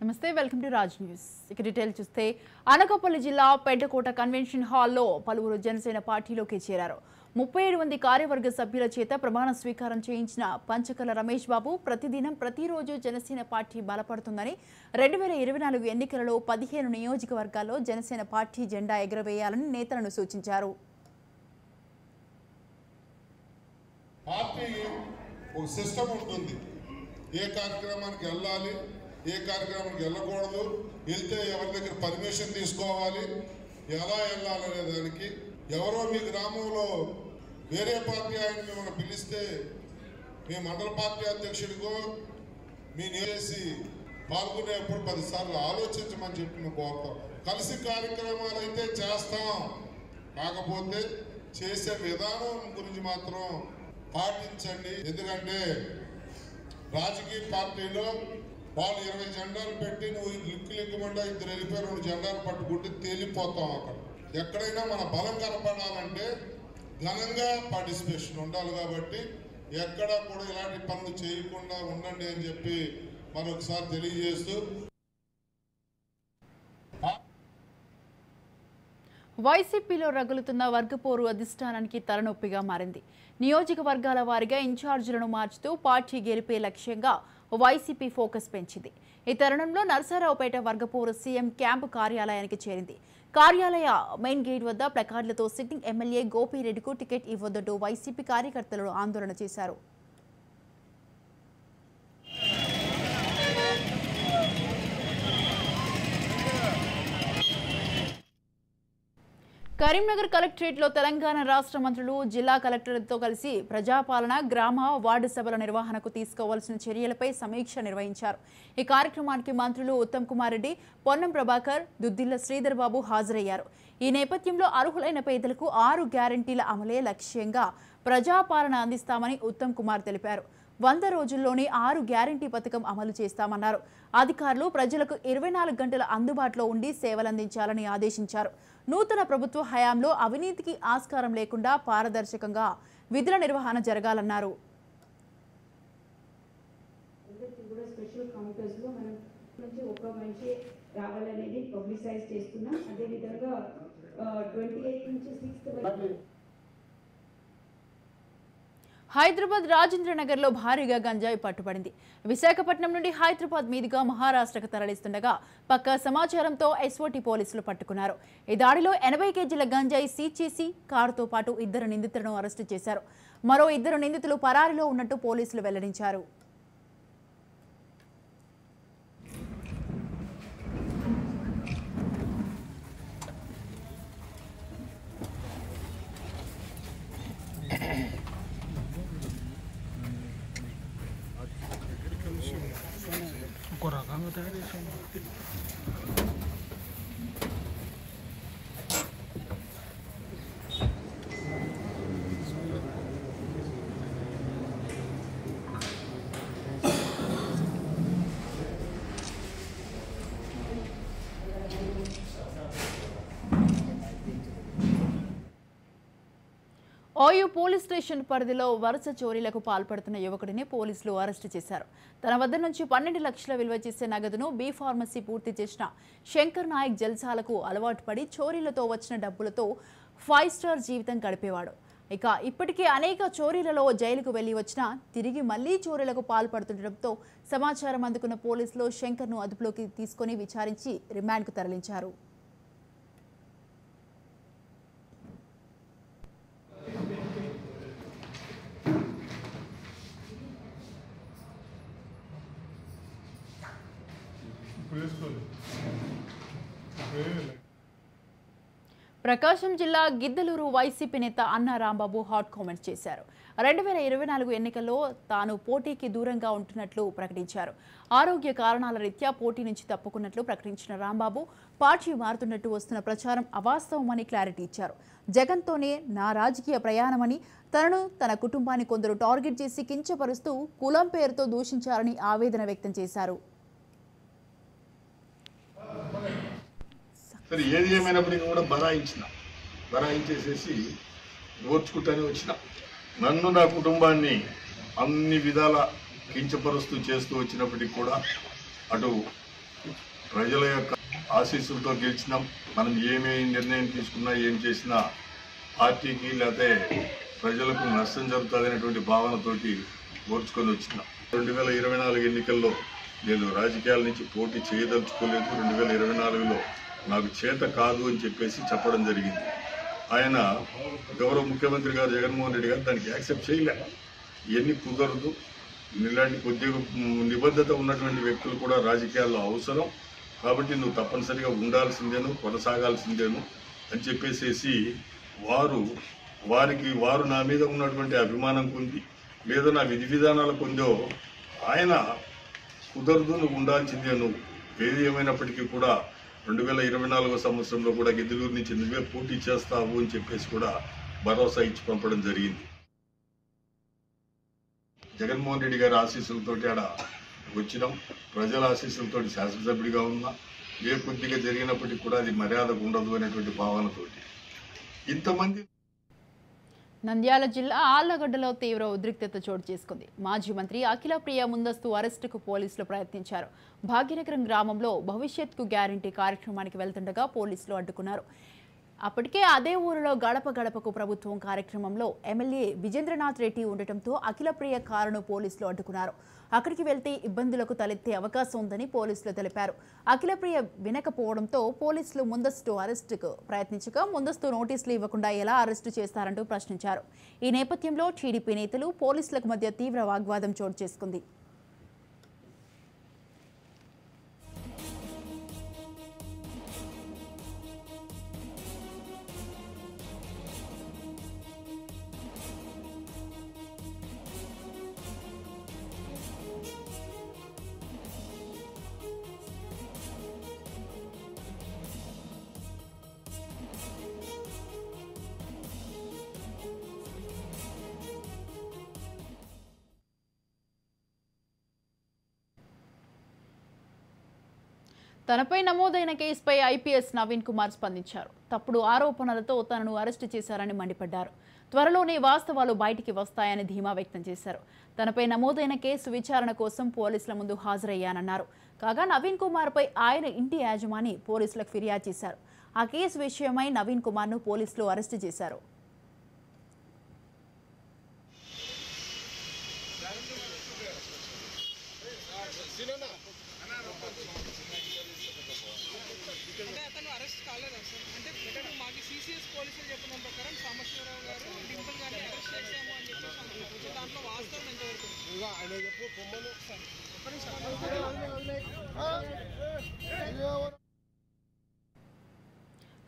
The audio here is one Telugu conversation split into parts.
నమస్తే వెల్కమ్ టు రాజ్ న్యూస్. ఇక డీటెయిల్ చూస్తే అనకాపల్లి జిల్లా పెద్దకోట కన్వెన్షన్ హాల్లో పలువురు జనసేన పార్టీలోకి చేరారు. 37 మంది కార్యవర్గ సభ్యుల చేత ప్రమాణ స్వీకారం చేయించిన పంచకల రమేష్ బాబు ప్రతిదినం ప్రతిరోజు జనసేన పార్టీ బలపడుతుందని 2024 ఎన్నికలలో 15 నియోజకవర్గాల్లో జనసేన పార్టీ జెండా ఎగురవేయాలని నేతలను సూచించారు. పార్టీ ఒక సిస్టమ్ ఉంటుంది. ఏ కార్యక్రమానికి వెళ్ళాలి, ఏ కార్యక్రమానికి వెళ్ళకూడదు, వెళ్తే ఎవరి దగ్గర పర్మిషన్ తీసుకోవాలి, ఎలా వెళ్ళాలనే దానికి ఎవరో మీ గ్రామంలో వేరే పార్టీ ఆయన మిమ్మల్ని పిలిస్తే మీ మండల పార్టీ అధ్యక్షుడికో మీ చేసి పాల్గొనేప్పుడు 10 సార్లు ఆలోచించమని చెప్పి మేము కోరుతాం. కలిసి కార్యక్రమాలు అయితే చేస్తాం, కాకపోతే చేసే విధానం గురించి మాత్రం పాటించండి. ఎందుకంటే రాజకీయ పార్టీలో వాళ్ళు 20 జెండాలు పెట్టి నువ్వు లిక్కులిక్కకుండా 2 వెళ్ళిపోయి 2 జెండాలు పట్టుకుంటే తేలిపోతాం. అక్కడ ఎక్కడైనా మన బలం కనపడాలంటే ఘనంగా పార్టిసిపేషన్ ఉండాలి. కాబట్టి ఎక్కడ కూడా ఇలాంటి పనులు చేయకుండా ఉండండి అని చెప్పి మరొకసారి తెలియజేస్తూ, వైసీపీలో రగులుతున్న వర్గపోరు అధిష్టానానికి తలనొప్పిగా మారింది. నియోజకవర్గాల వారీగా ఇన్ఛార్జీలను మార్చుతూ పార్టీ గెలిపే లక్ష్యంగా వైసీపీ ఫోకస్ పెంచింది. ఈ తరుణంలో నరసరావుపేట వర్గపోరు సీఎం క్యాంపు కార్యాలయానికి చేరింది. కార్యాలయ మెయిన్ గేట్ వద్ద ప్లకార్డులతో సిట్టింగ్ ఎమ్మెల్యే గోపిరెడ్డికు టికెట్ ఇవ్వొద్దంటూ వైసీపీ కార్యకర్తలు ఆందోళన చేశారు. కరీంనగర్ కలెక్టరేట్లో తెలంగాణ రాష్ట్ర మంత్రులు జిల్లా కలెక్టర్లతో కలిసి ప్రజాపాలన, గ్రామ, వార్డు సభల నిర్వహణకు తీసుకోవాల్సిన చర్యలపై సమీక్ష నిర్వహించారు. ఈ కార్యక్రమానికి మంత్రులు ఉత్తమ్ కుమార్ రెడ్డి, పొన్నం ప్రభాకర్, దుద్దిళ్ల శ్రీధర్ బాబు హాజరయ్యారు. ఈ నేపథ్యంలో అర్హులైన పేదలకు 6 గ్యారంటీల అమలే లక్ష్యంగా ప్రజాపాలన అందిస్తామని ఉత్తమ్ కుమార్ తెలిపారు. 100 రోజుల్లోనే 6 గ్యారంటీ పథకం అమలు చేస్తామన్నారు. అధికారులు ప్రజలకు 24 గంటల అందుబాటులో ఉండి సేవలందించాలని ఆదేశించారు. నూతన ప్రభుత్వ హయాంలో అవినీతికి ఆస్కారం లేకుండా పారదర్శకంగా విధుల నిర్వహణ జరగాలన్నారు. హైదరాబాద్ రాజేంద్రనగర్లో భారీగా గంజాయి పట్టుబడింది. విశాఖపట్నం నుండి హైదరాబాద్ మీదుగా మహారాష్ట్రకు తరలిస్తుండగా పక్కా సమాచారంతో ఎస్ఓటీ పోలీసులు పట్టుకున్నారు. ఈ దాడిలో 80 కేజీల గంజాయి సీజ్ చేసి కారుతో పాటు 2 నిందితులను అరెస్టు చేశారు. మరో 2 నిందితులు పరారీలో ఉన్నట్టు పోలీసులు వెల్లడించారు. ఓయూ పోలీస్ స్టేషన్ పరిధిలో వరుస చోరీలకు పాల్పడుతున్న యువకుడిని పోలీసులు అరెస్టు చేశారు. తన వద్ద నుంచి 12 లక్షల విలువ చేసే నగదును బి ఫార్మసీ పూర్తి చేసిన శంకర్ నాయక్ జల్సాలకు అలవాటు పడి చోరీలతో వచ్చిన డబ్బులతో 5 స్టార్ జీవితం గడిపేవాడు. ఇక ఇప్పటికే అనేక చోరీలలో జైలుకు వెళ్లి వచ్చినా తిరిగి మళ్లీ చోరీలకు పాల్పడుతుండటంతో సమాచారం అందుకున్న పోలీసులు శంకర్ను అదుపులోకి తీసుకుని విచారించి రిమాండ్కు తరలించారు. ప్రకాశం జిల్లా గిద్దలూరు వైసీపీ నేత అన్నా రాంబాబు హాట్ కామెంట్స్ చేశారు. 2024 ఎన్నికల్లో తాను పోటీకి దూరంగా ఉంటున్నట్లు ప్రకటించారు. ఆరోగ్య కారణాల రీత్యా పోటీ నుంచి తప్పుకున్నట్లు ప్రకటించిన రాంబాబు పార్టీ మారుతున్నట్టు వస్తున్న ప్రచారం అవాస్తవమని క్లారిటీ ఇచ్చారు. జగన్తోనే నా రాజకీయ ప్రయాణమని, తనను తన కుటుంబాన్ని కొందరు టార్గెట్ చేసి కించపరుస్తూ కులం పేరుతో దూషించారని ఆవేదన వ్యక్తం చేశారు. సరే ఏది ఏమైనప్పటికీ కూడా బరాయించేసేసి ఓర్చుకుంటానే వచ్చిన నన్ను నా కుటుంబాన్ని అన్ని విధాల కించపరుస్తూ చేస్తూ వచ్చినప్పటికీ కూడా అటు ప్రజల యొక్క ఆశీస్సులతో గెలిచినాం. మనం ఏమే నిర్ణయం తీసుకున్నా ఏం చేసినా పార్టీకి లేకపోతే ప్రజలకు నష్టం జరుగుతుందనేటువంటి భావనతోటి ఓర్చుకొని వచ్చినాం. 2024 ఎన్నికల్లో నేను రాజకీయాల నుంచి పోటీ చేయదలుచుకోలేదు. 2024లో నాకు చేత కాదు అని చెప్పడం జరిగింది. ఆయన గౌరవ ముఖ్యమంత్రి గారు జగన్మోహన్ రెడ్డి గారు దానికి యాక్సెప్ట్ చేయలే. ఇవన్నీ కుదరదు, ఇలాంటి కొద్దిగా నిబద్ధత ఉన్నటువంటి వ్యక్తులు కూడా రాజకీయాల్లో అవసరం, కాబట్టి నువ్వు తప్పనిసరిగా ఉండాల్సిందేను, కొనసాగాల్సిందేను అని చెప్పేసి వారు నా మీద ఉన్నటువంటి అభిమానం కొంది లేదా నా విధి విధానాల కొందో ఆయన కుదరదు, నువ్వు ఉండాల్సిందే, నువ్వు ఏది ఏమైనప్పటికీ కూడా 2024 సంవత్సరంలో కూడా గిద్దలూరు నుంచి నువ్వే పోటీ చేస్తావు అని చెప్పేసి కూడా భరోసా ఇచ్చి పంపడం జరిగింది. జగన్మోహన్ రెడ్డి గారి ఆశీస్సులతోటి ఆడ వచ్చినాం. ప్రజల ఆశీస్సులతోటి శాసనసభ్యుడిగా ఉన్నా. ఏ కొద్దిగా జరిగినప్పటికీ కూడా అది మర్యాదకు ఉండదు అనేటువంటి భావనతోటి ఇంతమంది. నంద్యాల జిల్లా ఆళ్లగడ్డలో తీవ్ర ఉద్రిక్తత చోటు చేసుకుంది. మాజీ మంత్రి అఖిలప్రియ ముందస్తు అరెస్టుకు పోలీసులు ప్రయత్నించారు. భాగ్యనగరం గ్రామంలో భవిష్యత్కు గ్యారంటీ కార్యక్రమానికి వెళ్తుండగా పోలీసులు అడ్డుకున్నారు. అప్పటికే అదే ఊరిలో గడప గడపకు ప్రభుత్వం కార్యక్రమంలో ఎమ్మెల్యే విజేంద్రనాథ్ రెడ్డి ఉండటంతో అఖిలప్రియ కారును పోలీసులు అడ్డుకున్నారు. అక్కడికి వెళ్తే ఇబ్బందులకు తలెత్తే అవకాశం ఉందని పోలీసులు తెలిపారు. అఖిలప్రియ వినకపోవడంతో పోలీసులు ముందస్తు అరెస్టుకు ప్రయత్నించగా ముందస్తు నోటీసులు ఇవ్వకుండా ఎలా అరెస్టు చేస్తారంటూ ప్రశ్నించారు. ఈ నేపథ్యంలో టీడీపీ నేతలు పోలీసులకు మధ్య తీవ్ర వాగ్వాదం చోటు చేసుకుంది. తనపై నమోదైన కేసుపై ఐపీఎస్ నవీన్ కుమార్ స్పందించారు. తప్పుడు ఆరోపణలతో తనను అరెస్టు చేశారని మండిపడ్డారు. త్వరలోనే వాస్తవాలు బయటికి వస్తాయని ధీమా వ్యక్తం చేశారు. తనపై నమోదైన కేసు విచారణ కోసం పోలీసుల ముందు హాజరయ్యానన్నారు. కాగా నవీన్ కుమార్పై ఆయన ఇంటి యాజమాని పోలీసులకు ఫిర్యాదు చేశారు. ఆ కేసు విషయమై నవీన్ కుమార్ను పోలీసులు అరెస్టు చేశారు. అంటే అతను అరెస్ట్ కాలేదా సార్? అంటే మాకు సిసిఎస్ పోలీసులు చెప్పిన ప్రకారం సాంబశివరావు గారు డింపుల్ గారిని అరెస్ట్ చేశాము అని చెప్పేసి అన్నారు. సో దాంట్లో వాస్తవం ఎంతవరకు?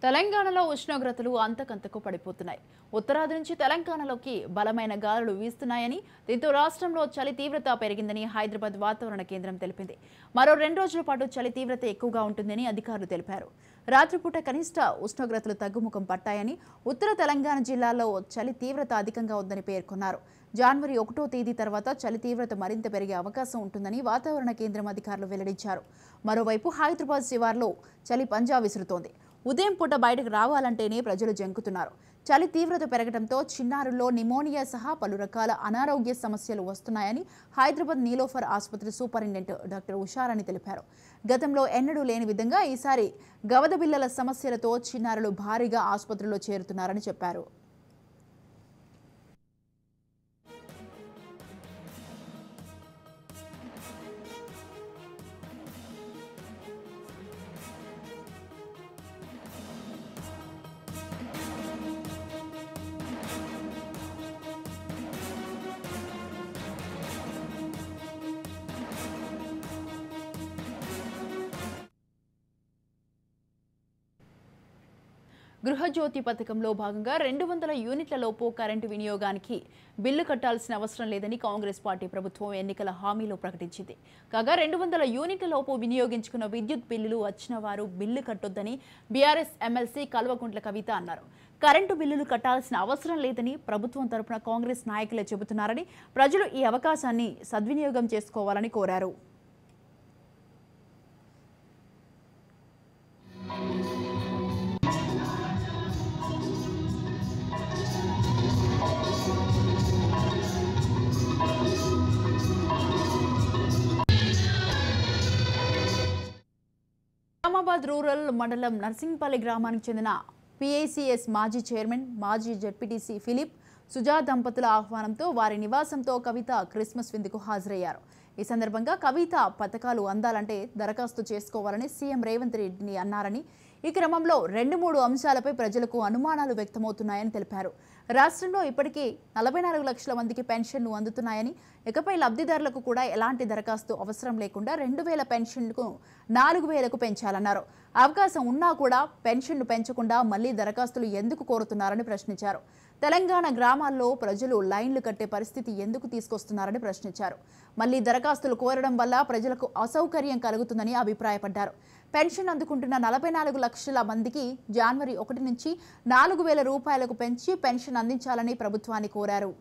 తెలంగాణలో ఉష్ణోగ్రతలు అంతకంతకు పడిపోతున్నాయి. ఉత్తరాది నుంచి తెలంగాణలోకి బలమైన గాలులు వీస్తున్నాయని, దీంతో రాష్ట్రంలో చలి తీవ్రత పెరిగిందని హైదరాబాద్ వాతావరణ కేంద్రం తెలిపింది. మరో 2 రోజుల పాటు చలి తీవ్రత ఎక్కువగా ఉంటుందని అధికారులు తెలిపారు. రాత్రిపూట కనిష్ట ఉష్ణోగ్రతలు తగ్గుముఖం పట్టాయని, ఉత్తర తెలంగాణ జిల్లాల్లో చలి తీవ్రత అధికంగా ఉందని పేర్కొన్నారు. జనవరి 1వ తేదీ తర్వాత చలి తీవ్రత మరింత పెరిగే అవకాశం ఉంటుందని వాతావరణ కేంద్రం అధికారులు వెల్లడించారు. మరోవైపు హైదరాబాద్ శివార్లో చలి పంజా విసురుతోంది. ఉదయం పూట బయటకు రావాలంటేనే ప్రజలు జంకుతున్నారు. చలి తీవ్రత పెరగడంతో చిన్నారుల్లో నిమోనియా సహా పలు రకాల అనారోగ్య సమస్యలు వస్తున్నాయని హైదరాబాద్ నీలోఫర్ ఆసుపత్రి సూపరింటెండెంట్ డాక్టర్ ఉషారాణి తెలిపారు. గతంలో ఎన్నడూ లేని విధంగా ఈసారి గవద బిళ్ళల సమస్యలతో చిన్నారులు భారీగా ఆసుపత్రిలో చేరుతున్నారని చెప్పారు. గృహజ్యోతి పథకంలో భాగంగా 200 యూనిట్ల లోపు కరెంటు వినియోగానికి బిల్లు కట్టాల్సిన అవసరం లేదని కాంగ్రెస్ పార్టీ ప్రభుత్వం ఎన్నికల హామీలో ప్రకటించింది. కాగా 200 యూనిట్ల లోపు వినియోగించుకున్న విద్యుత్ బిల్లులు వచ్చిన వారు bill కట్టొద్దని BRS MLC Kalvakuntla Kavitha అన్నారు. కరెంటు బిల్లులు కట్టాల్సిన అవసరం లేదని ప్రభుత్వం తరపున కాంగ్రెస్ నాయకులే చెబుతున్నారని, ప్రజలు ఈ అవకాశాన్ని సద్వినియోగం చేసుకోవాలని కోరారు. నిజామాబాద్ రూరల్ మండలం నర్సింగ్పల్లి గ్రామానికి చెందిన PICS మాజీ చైర్మన్ మాజీ జెడ్పీటీసీ ఫిలిప్ సుజా దంపతుల ఆహ్వానంతో వారి నివాసంతో కవిత క్రిస్మస్ విందుకు హాజరయ్యారు. ఈ సందర్భంగా కవిత పథకాలు అందాలంటే దరఖాస్తు చేసుకోవాలని సీఎం రేవంత్ రెడ్డిని అన్నారని, ఈ క్రమంలో 2-3 అంశాలపై ప్రజలకు అనుమానాలు వ్యక్తమవుతున్నాయని తెలిపారు. రాష్ట్రంలో ఇప్పటికీ 44 లక్షల మందికి పెన్షన్లు అందుతున్నాయని, ఇకపై లబ్ధిదారులకు కూడా ఎలాంటి దరఖాస్తు అవసరం లేకుండా 2000 పెన్షన్కు 4000కు పెంచాలన్నారు. అవకాశం ఉన్నా కూడా పెన్షన్ను పెంచకుండా మళ్లీ దరఖాస్తులు ఎందుకు కోరుతున్నారని ప్రశ్నించారు. తెలంగాణ గ్రామాల్లో ప్రజలు లైన్లు కట్టే పరిస్థితి ఎందుకు తీసుకొస్తున్నారని ప్రశ్నించారు. మళ్లీ దరఖాస్తులు కోరడం వల్ల ప్రజలకు అసౌకర్యం కలుగుతుందని అభిప్రాయపడ్డారు. పెన్షన్ అందుకుంటున్న 44 లక్షల మందికి జనవరి 1 నుంచి 4000 రూపాయలకు పెంచి పెన్షన్ అందించాలని ప్రభుత్వాన్ని కోరారు.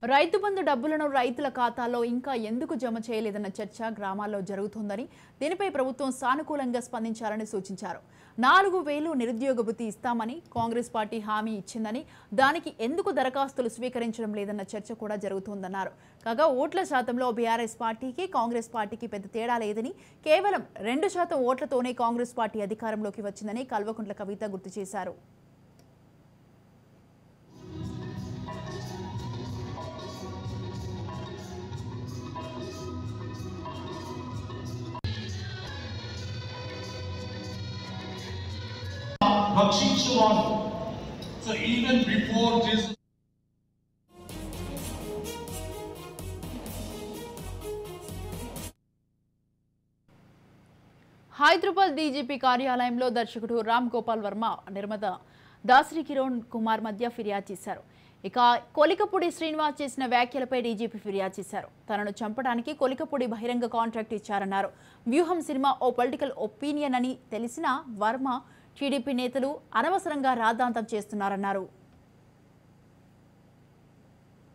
రైతు బంధు డబ్బులను రైతుల ఖాతాల్లో ఇంకా ఎందుకు జమ చేయలేదన్న చర్చ గ్రామాల్లో జరుగుతోందని, దీనిపై ప్రభుత్వం సానుకూలంగా స్పందించాలని సూచించారు. 4000 నిరుద్యోగ భృతి ఇస్తామని కాంగ్రెస్ పార్టీ హామీ ఇచ్చిందని, దానికి ఎందుకు దరఖాస్తులు స్వీకరించడం లేదన్న చర్చ కూడా జరుగుతోందన్నారు. కాగా ఓట్ల శాతంలో బీఆర్ఎస్ పార్టీకి కాంగ్రెస్ పార్టీకి పెద్ద తేడా లేదని, కేవలం 2% ఓట్లతోనే కాంగ్రెస్ పార్టీ అధికారంలోకి వచ్చిందని కల్వకుంట్ల కవిత గుర్తు చేశారు. So even before Jesus Hyderabad DGP కార్యాలయంలో దర్శకుడు రామ్ గోపాల్ వర్మ, నిర్మాత దాసరి కిరణ్ కుమార్ మధ్య ఫిర్యాదు చేశారు. ఇక కొలికపూడి శ్రీనివాస్ చేసిన వ్యాఖ్యలపై డీజీపీ ఫిర్యాదు చేశారు. తనను చంపడానికి కొలికపూడి బహిరంగ కాంట్రాక్ట్ ఇచ్చారన్నారు. వ్యూహం సినిమా ఓ పొలిటికల్ ఒపీనియన్ అని తెలిసిన వర్మ టీడీపీ నేతలు అనవసరంగా రాద్ధాంతం చేస్తున్నారన్నారు.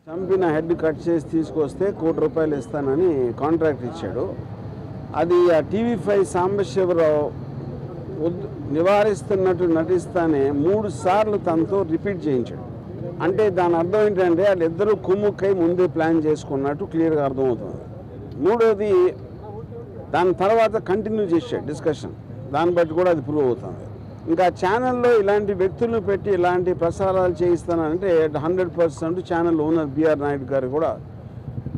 చంపిన హెడ్ కట్ చేసి తీసుకొస్తే ₹1 కోటి ఇస్తానని కాంట్రాక్ట్ ఇచ్చాడు. అది ఆ TV5 సాంబశివరావు నివారిస్తున్నట్టు నటిస్తానే 3 సార్లు తనతో రిపీట్ చేయించాడు. అంటే దాని అర్థం ఏంటంటే వాళ్ళిద్దరూ కుమ్ముక్కై ముందే ప్లాన్ చేసుకున్నట్టు క్లియర్గా అర్థమవుతుంది. మూడోది దాని తర్వాత కంటిన్యూ చేశాడు డిస్కషన్, దాన్ని బట్టి కూడా అది ప్రూవ్ అవుతుంది. ఇంకా ఛానల్లో ఇలాంటి వ్యక్తులను పెట్టి ఇలాంటి ప్రసారాలు చేయిస్తానంటే 100% ఛానల్ ఓనర్ బిఆర్ నాయుడు గారు కూడా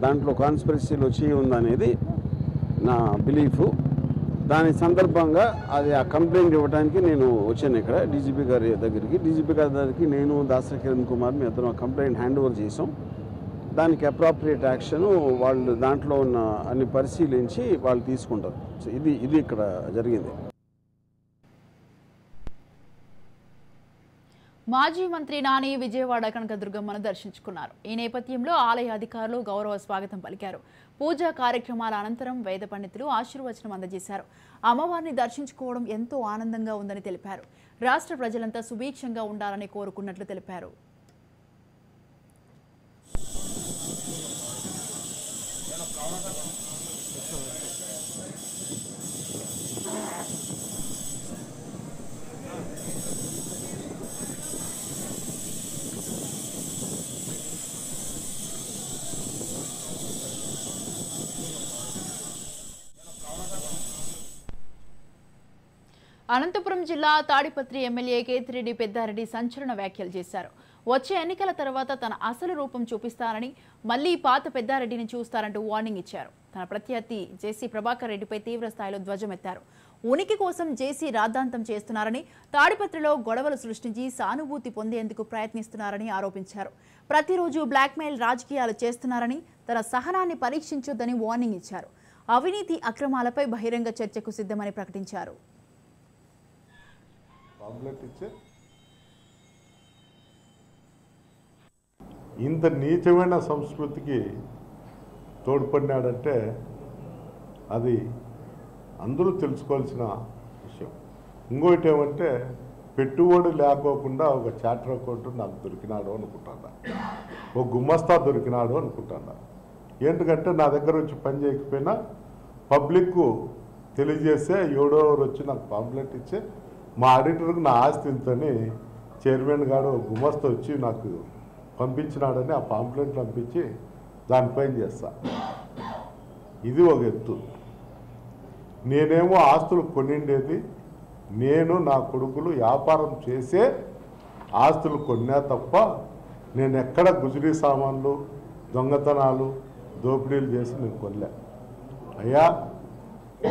దాంట్లో కాన్స్పిరసీలో చేయి ఉందనేది నా బిలీఫు. దాని సందర్భంగా అది ఆ కంప్లైంట్ ఇవ్వడానికి నేను వచ్చాను ఇక్కడ డీజీపీ గారి దగ్గరికి. డీజీపీ గారి దగ్గరికి నేను దాసరి కిరణ్ కుమార్ మీ ఇద్దరం కంప్లైంట్ హ్యాండ్ ఓవర్ చేసాం. దానికి అప్రాప్రియేట్ యాక్షన్ వాళ్ళు దాంట్లో ఉన్న అన్ని పరిశీలించి వాళ్ళు తీసుకుంటారు. సో ఇది ఇక్కడ జరిగింది. మాజీ మంత్రి నాని విజయవాడ కనకదుర్గమ్మను దర్శించుకున్నారు. ఈ నేపథ్యంలో ఆలయ అధికారులు గౌరవ స్వాగతం పలికారు. పూజా కార్యక్రమాల అనంతరం వేద పండితులు ఆశీర్వచనం అందజేశారు. అమ్మవారిని దర్శించుకోవడం ఎంతో ఆనందంగా ఉందని తెలిపారు. రాష్ట్ర ప్రజలంతా సుభిక్షంగా ఉండాలని కోరుకున్నట్లు తెలిపారు. అనంతపురం జిల్లా తాడిపత్రి ఎమ్మెల్యే కేతిరెడ్డి పెద్దారెడ్డి సంచలన వ్యాఖ్యలు చేశారు. వచ్చే ఎన్నికల తర్వాత తన అసలు రూపం చూపిస్తానని, మళ్లీ పాత పెద్దారెడ్డిని చూస్తారంటూ వార్నింగ్ ఇచ్చారు. తన ప్రత్యర్థి జేసీ ప్రభాకర్ రెడ్డిపై తీవ్ర స్థాయిలో ధ్వజమెత్తారు. ఉనికి కోసం జేసీ రాద్ధాంతం చేస్తున్నారని, తాడిపత్రిలో గొడవలు సృష్టించి సానుభూతి పొందేందుకు ప్రయత్నిస్తున్నారని ఆరోపించారు. ప్రతిరోజు బ్లాక్మెయిల్ రాజకీయాలు చేస్తున్నారని, తన సహనాన్ని పరీక్షించొద్దని వార్నింగ్ ఇచ్చారు. అవినీతి అక్రమాలపై బహిరంగ చర్చకు సిద్ధమని ప్రకటించారు. ఇంత నీచమైన సంస్కృతికి తోడ్పడినాడంటే అది అందరూ తెలుసుకోవాల్సిన విషయం. ఇంకోటి ఏమంటే పెట్టుబడి లేకోకుండా ఒక చార్టర్ అకౌంట్ నాకు దొరికినాడు అనుకుంటాను, ఒక గుమ్మస్తా దొరికినాడు అనుకుంటాను. ఎందుకంటే నా దగ్గర వచ్చి పని చేయకపోయినా పబ్లిక్కు తెలియజేస్తే ఎవడో వచ్చి నాకు పాంప్లెట్ ఇచ్చే మా ఆడిటర్కి నా ఆస్తి ఇంతని చైర్మన్ గారు గుమస్తా వచ్చి నాకు పంపించినాడని ఆ పాంప్లెట్ పంపించి దానిపైన చేస్తా. ఇది ఒక ఎత్తు. నేనేమో ఆస్తులు కొనిండేది నేను నా కొడుకులు వ్యాపారం చేసే ఆస్తులు కొన్నా తప్ప నేను ఎక్కడ గుజరీ సామాన్లు దొంగతనాలు దోపిడీలు చేసి నేను కొనలే. అయ్యా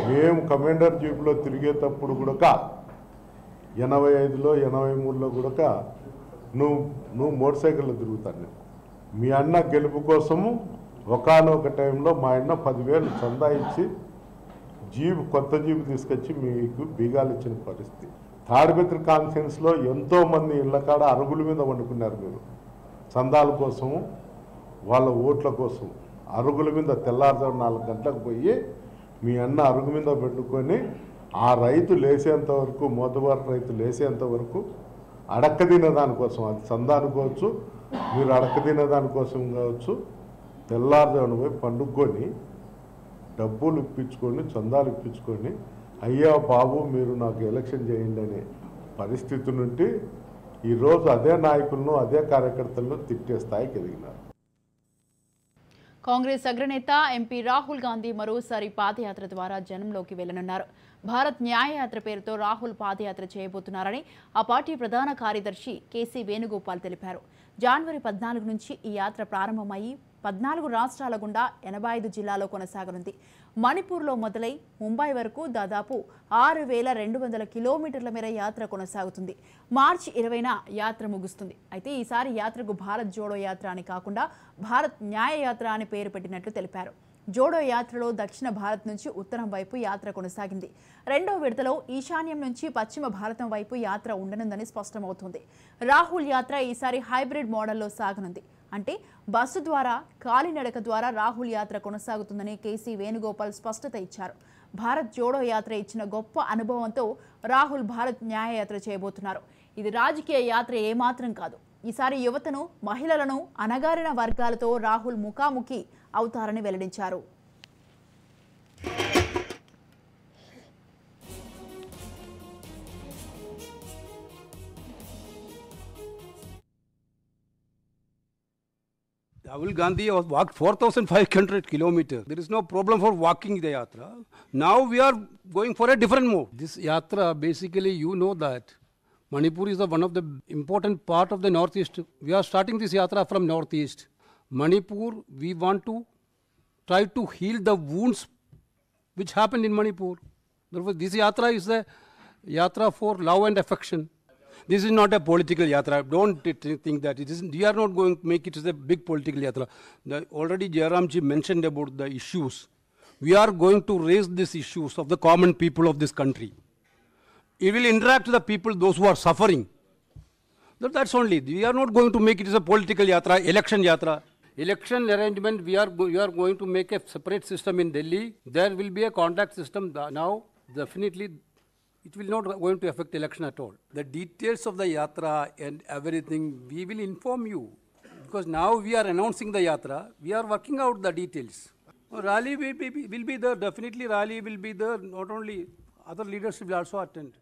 మేము కమాండర్ జీప్లో తిరిగేటప్పుడు కూడా 85లో 83లో కూడా నువ్వు మోటార్ సైకిల్లో తిరుగుతాను. మీ అన్న గెలుపు కోసము ఒకానొక టైంలో మా అన్న 10,000 చందా ఇచ్చి కొత్త జీపు తీసుకొచ్చి మీకు బీగాలు ఇచ్చిన పరిస్థితి. తాడిపత్రి కాన్ఫరెన్స్లో ఎంతోమంది ఇళ్ళ కాడ అరుగుల మీద వండుకున్నారు మీరు చందాల కోసము వాళ్ళ ఓట్ల కోసం. అరుగుల మీద తెల్లారుజాము 4 గంటలకు పోయి మీ అన్న అరుగు మీద పెట్టుకొని ఆ రైతు లేసేంత వరకు మోతబారు రైతు లేసేంత వరకు అడక్క తినేదానికోసం, అది చందా అనుకోవచ్చు, మీరు అడక్క తినేదానికోసం కావచ్చు, తెల్లారుజామున పోయి పండుకొని డబ్బులు ఇప్పించుకొని చందాలు ఇప్పించుకొని అయ్యా బాబు మీరు నాకు ఎలక్షన్ చేయండి అనే పరిస్థితి నుండి ఈరోజు అదే నాయకులను అదే కార్యకర్తలను తిట్టే స్థాయికి ఎదిగినారు. కాంగ్రెస్ అగ్రనేత ఎంపీ రాహుల్ గాంధీ మరోసారి పాదయాత్ర ద్వారా జనంలోకి వెళ్లనున్నారు. భారత్ న్యాయయాత్ర పేరుతో రాహుల్ పాదయాత్ర చేయబోతున్నారని ఆ పార్టీ ప్రధాన కార్యదర్శి కేసీ వేణుగోపాల్ తెలిపారు. జనవరి 14 నుంచి ఈ యాత్ర ప్రారంభమయ్యి 14 రాష్ట్రాల గుండా 85 జిల్లాల్లో కొనసాగనుంది. మణిపూర్లో మొదలై ముంబై వరకు దాదాపు 6,200 కిలోమీటర్ల మేర యాత్ర కొనసాగుతుంది. మార్చి 20న యాత్ర ముగుస్తుంది. అయితే ఈసారి యాత్రకు భారత్ జోడో యాత్ర అని కాకుండా భారత్ న్యాయ యాత్ర అని పేరు పెట్టినట్లు తెలిపారు. జోడో యాత్రలో దక్షిణ భారత్ నుంచి ఉత్తరం వైపు యాత్ర కొనసాగింది. రెండో విడతలో ఈశాన్యం నుంచి పశ్చిమ భారతం వైపు యాత్ర ఉండనుందని స్పష్టమవుతోంది. రాహుల్ యాత్ర ఈసారి హైబ్రిడ్ మోడల్లో సాగనుంది. అంటే బస్సు ద్వారా కాలినడక ద్వారా రాహుల్ యాత్ర కొనసాగుతుందని కేసీ వేణుగోపాల్ స్పష్టత ఇచ్చారు. భారత్ జోడో యాత్ర ఇచ్చిన గొప్ప అనుభవంతో రాహుల్ భారత్ న్యాయయాత్ర చేయబోతున్నారు. ఇది రాజకీయ యాత్ర ఏమాత్రం కాదు. ఈసారి యువతను, మహిళలను, అణగారిన వర్గాలతో రాహుల్ ముఖాముఖి అవుతారని వెల్లడించారు. Rahul Gandhi has walked 4,500 kilometers. There is no problem for walking the yatra. Now we are going for a different move. This yatra, basically, you know that Manipur is one of the important part of the northeast. We are starting this yatra from northeast. Manipur, we want to try to heal the wounds which happened in Manipur. Therefore, this yatra is a yatra for love and affection. This is not a political yatra. Don't think that it is. We are not going to make it as a big political yatra. Already Jairamji mentioned about the issues. We are going to raise these issues of the common people of this country. It will interact with the people, those who are suffering. That's only. We are not going to make it as a political yatra, election yatra. Election arrangement, we are going to make a separate system in Delhi. There will be a contact system now. Definitely, it will not going to affect election at all. The details of the yatra and everything, we will inform you. Because now we are announcing the yatra, we are working out the details. Rally will be there, definitely rally will be there, not only other leaders will also attend.